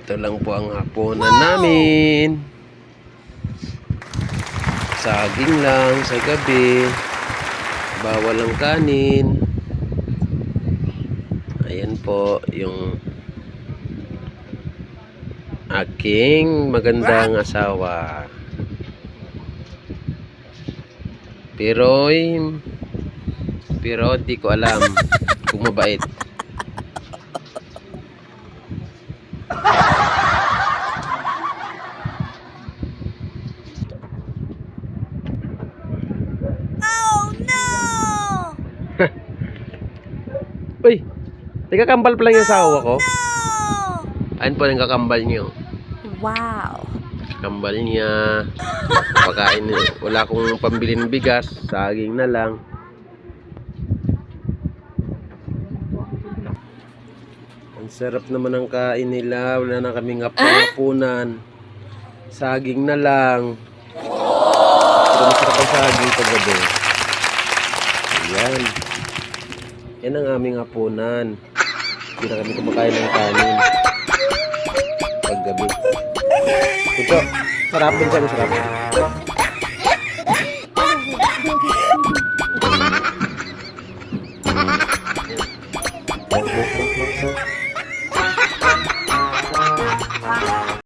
Ito lang po ang hapunan namin. Saging lang sa gabi. Bawal ang kanin. Ayan po yung aking magandang asawa. Pero di ko alam kung mabait. Uy, nagkakambal pa lang yung asawa ko. Ayun po yung kakambal niyo. Wow. Kambal niya. Pagkain niya. Wala akong pambili ng bigas. Saging na lang. Ang sarap naman ang kain nila. Wala na kaming hapunan. Saging na lang. Pero masarap ang saging paggabi. Ayan. Yan ang aming hapunan. Hindi na kami kumakain ng kanin paggabi. Ito, sarap din siya, masarap.